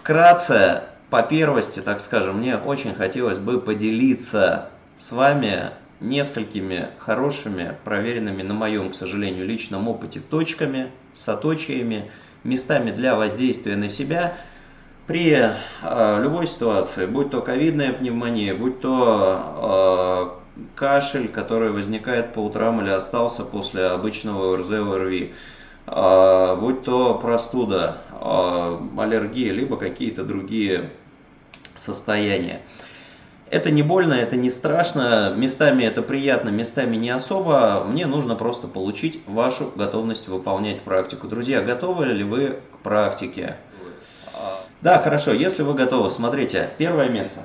Вкратце, по первости, так скажем, мне очень хотелось бы поделиться с вами несколькими хорошими, проверенными на моем, к сожалению, личном опыте точками, саточиями, местами для воздействия на себя при любой ситуации, будь то ковидная пневмония, будь то кашель, который возникает по утрам или остался после обычного ОРЗ, ОРВИ, будь то простуда, аллергия, либо какие-то другие состояния. Это не больно, это не страшно, местами это приятно, местами не особо. Мне нужно просто получить вашу готовность выполнять практику. Друзья, готовы ли вы к практике? Да, хорошо, если вы готовы, смотрите, первое место.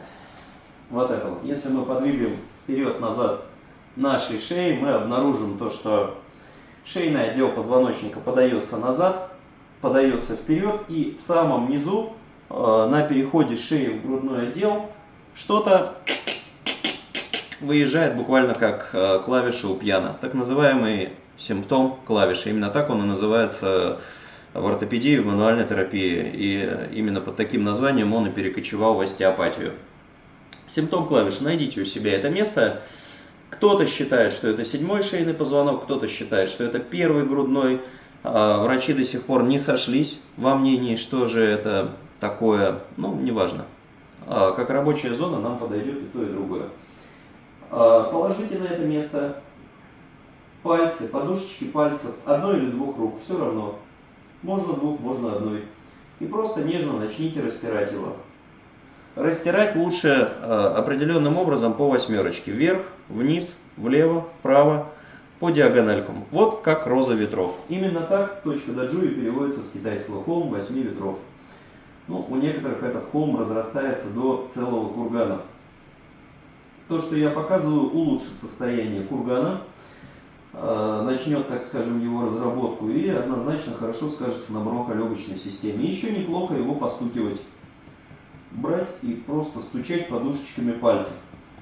Вот это вот. Если мы подвигаем вперед-назад нашей шеи, мы обнаружим то, что шейный отдел позвоночника подается назад, подается вперед, и в самом низу, на переходе шеи в грудной отдел, что-то выезжает буквально как клавиша у пиано. Так называемый симптом клавиши. Именно так он и называется в ортопедии, в мануальной терапии. И именно под таким названием он и перекочевал в остеопатию. Симптом клавиши. Найдите у себя это место. Кто-то считает, что это 7-й шейный позвонок, кто-то считает, что это 1-й грудной. Врачи до сих пор не сошлись во мнении, что же это такое. Ну, неважно. Как рабочая зона нам подойдет и то, и другое. Положите на это место пальцы, подушечки пальцев одной или двух рук, все равно. Можно двух, можно одной. И просто нежно начните растирать его. Растирать лучше определенным образом по восьмерочке. Вверх, вниз, влево, вправо, по диагональкам. Вот как роза ветров. Именно так точка даджуи переводится с китайского холм 8 ветров. Ну, у некоторых этот холм разрастается до целого кургана. То, что я показываю, улучшит состояние кургана, начнет, так скажем, его разработку и однозначно хорошо скажется на бронхолегочной системе. И еще неплохо его постукивать. Брать и просто стучать подушечками пальцев.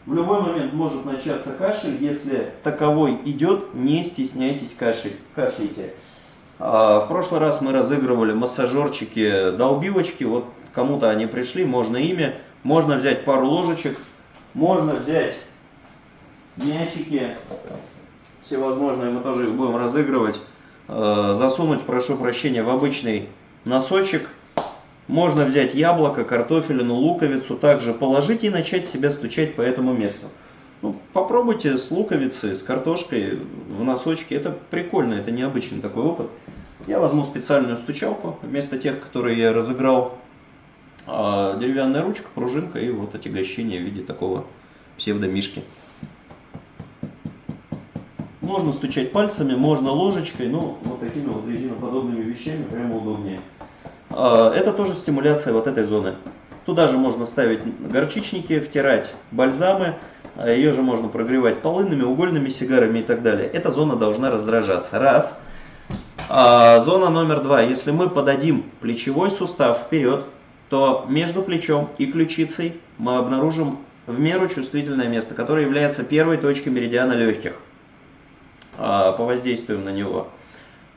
В любой момент может начаться кашель. Если таковой идет, не стесняйтесь кашляйте. В прошлый раз мы разыгрывали массажерчики-долбилочки. Вот кому-то они пришли, можно ими. Можно взять пару ложечек, можно взять мячики. Всевозможные, мы тоже их будем разыгрывать. Засунуть, прошу прощения, в обычный носочек. Можно взять яблоко, картофелину, луковицу, также положить и начать себя стучать по этому месту. Ну, попробуйте с луковицей, с картошкой в носочке. Это прикольно, это необычный такой опыт. Я возьму специальную стучалку, вместо тех, которые я разыграл, деревянная ручка, пружинка и вот отягощение в виде такого псевдомишки. Можно стучать пальцами, можно ложечкой, но вот такими вот резиноподобными вещами прямо удобнее. Это тоже стимуляция вот этой зоны. Туда же можно ставить горчичники, втирать бальзамы. Ее же можно прогревать полынными, угольными сигарами и так далее. Эта зона должна раздражаться. Раз. Зона номер 2. Если мы подадим плечевой сустав вперед, то между плечом и ключицей мы обнаружим в меру чувствительное место, которое является первой точкой меридиана легких. Повоздействуем на него.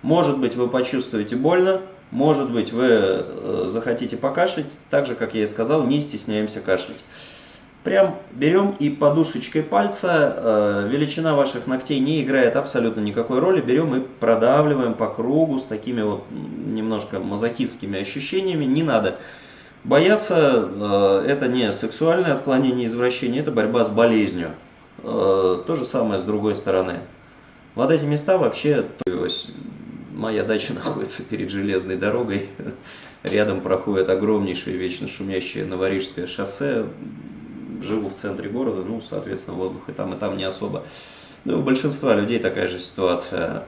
Может быть, вы почувствуете больно. Может быть, вы захотите покашлять, так же, как я и сказал, не стесняемся кашлять. Прям берем и подушечкой пальца, величина ваших ногтей не играет абсолютно никакой роли, берем и продавливаем по кругу с такими вот немножко мазохистскими ощущениями. Не надо бояться, это не сексуальное отклонение, извращение, это борьба с болезнью. То же самое с другой стороны. Вот эти места вообще... Моя дача находится перед железной дорогой, рядом проходит огромнейшее, вечно шумящее Новорижское шоссе, живу в центре города, ну, соответственно, воздух и там не особо. Ну, у большинства людей такая же ситуация,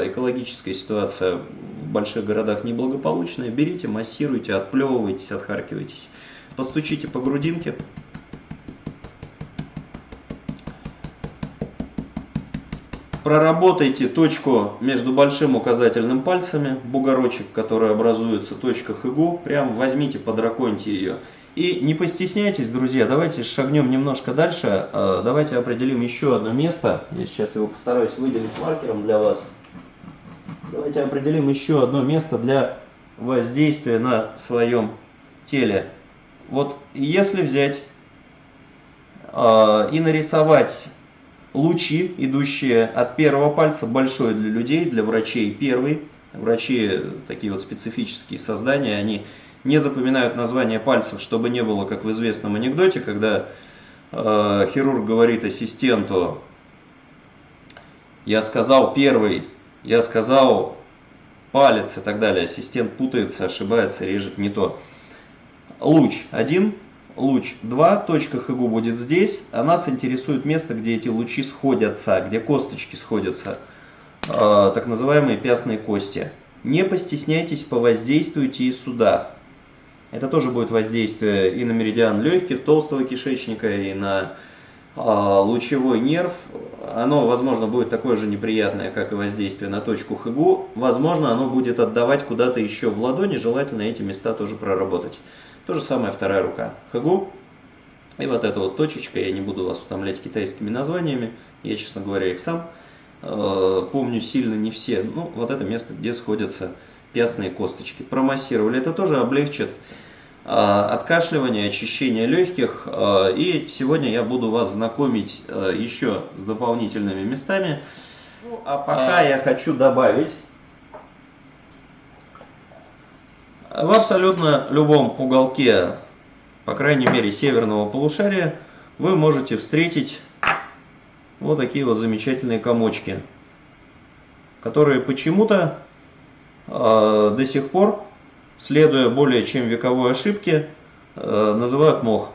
экологическая ситуация в больших городах неблагополучная. Берите, массируйте, отплевывайтесь, отхаркивайтесь, постучите по грудинке. Проработайте точку между большим указательным пальцами, бугорочек, который образуется, точка Хэгу, прям возьмите, подраконьте ее. И не постесняйтесь, друзья, давайте шагнем немножко дальше, давайте определим еще одно место. Я сейчас его постараюсь выделить маркером для вас. Давайте определим еще одно место для воздействия на своем теле. Вот если взять и нарисовать лучи, идущие от первого пальца, большой для людей, для врачей первый. Врачи такие вот специфические создания, они не запоминают названия пальцев, чтобы не было, как в известном анекдоте, когда хирург говорит ассистенту: я сказал первый, я сказал палец и так далее. Ассистент путается, ошибается, режет не то. Луч 1, луч 2, точка ХГУ будет здесь, а нас интересует место, где эти лучи сходятся, где косточки сходятся, так называемые пястные кости. Не постесняйтесь, повоздействуйте и сюда. Это тоже будет воздействие и на меридиан легких, толстого кишечника, и на лучевой нерв. Оно, возможно, будет такое же неприятное, как и воздействие на точку ХГУ. Возможно, оно будет отдавать куда-то еще в ладони, желательно эти места тоже проработать. То же самое вторая рука. ХГУ. И вот эта вот точечка, я не буду вас утомлять китайскими названиями, я, честно говоря, их сам помню сильно не все. Ну, вот это место, где сходятся пястные косточки. Промассировали. Это тоже облегчит откашливание, очищение легких. И сегодня я буду вас знакомить еще с дополнительными местами. Ну, а пока я хочу добавить: в абсолютно любом уголке, по крайней мере северного полушария, вы можете встретить вот такие вот замечательные комочки, которые почему-то до сих пор, следуя более чем вековой ошибке, называют мох.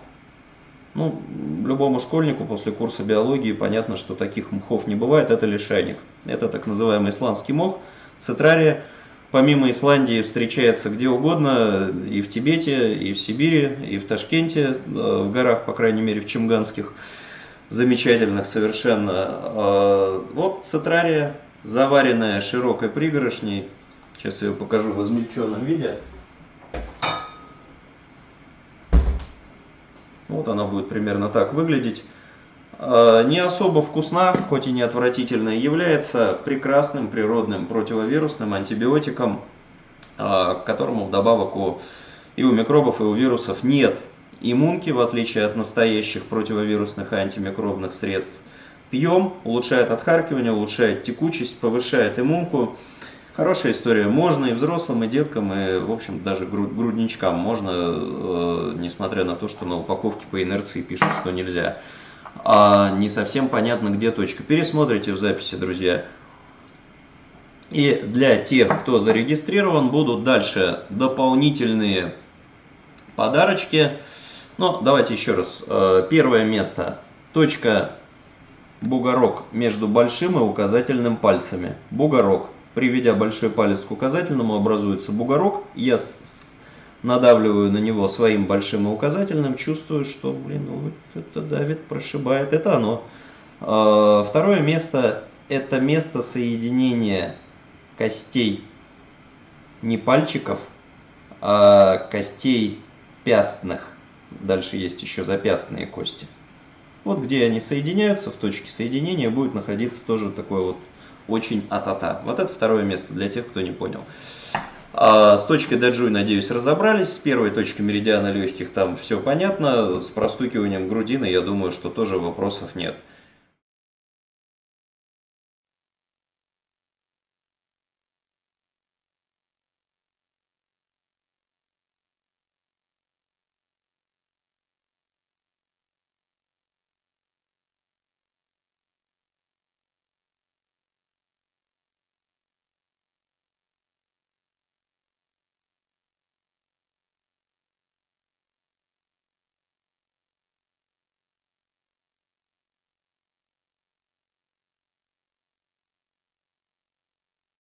Ну, любому школьнику после курса биологии понятно, что таких мхов не бывает, это лишайник. Это так называемый исландский мох, цитрария. Помимо Исландии встречается где угодно, и в Тибете, и в Сибири, и в Ташкенте, в горах, по крайней мере в Чимганских, замечательных совершенно. Вот цитрария, заваренная широкой пригоршней. Сейчас я ее покажу в измельченном виде. Вот она будет примерно так выглядеть. Не особо вкусна, хоть и не отвратительная, является прекрасным природным противовирусным антибиотиком, к которому вдобавок и у микробов, и у вирусов нет иммунки, в отличие от настоящих противовирусных и антимикробных средств. Пьем, улучшает отхаркивание, улучшает текучесть, повышает иммунку. Хорошая история. Можно и взрослым, и деткам, и, в общем, даже грудничкам можно, несмотря на то, что на упаковке по инерции пишут, что нельзя. Не совсем понятно, где точка. Пересмотрите в записи, друзья. И для тех, кто зарегистрирован, будут дальше дополнительные подарочки. Ну, давайте еще раз. Первое место. Точка бугорок между большим и указательным пальцами. Бугорок. Приведя большой палец к указательному, образуется бугорок. Я надавливаю на него своим большим и указательным, чувствую, что, блин, ну, это давит, прошибает. Это оно. Второе место – это место соединения костей не пальчиков, а костей пястных. Дальше есть еще запястные кости. Вот где они соединяются, в точке соединения будет находиться тоже такой вот очень а-та-та. Вот это второе место для тех, кто не понял. С точкой Даджуй, надеюсь, разобрались. С первой точкой меридиана легких там все понятно. С простукиванием грудины, я думаю, что тоже вопросов нет.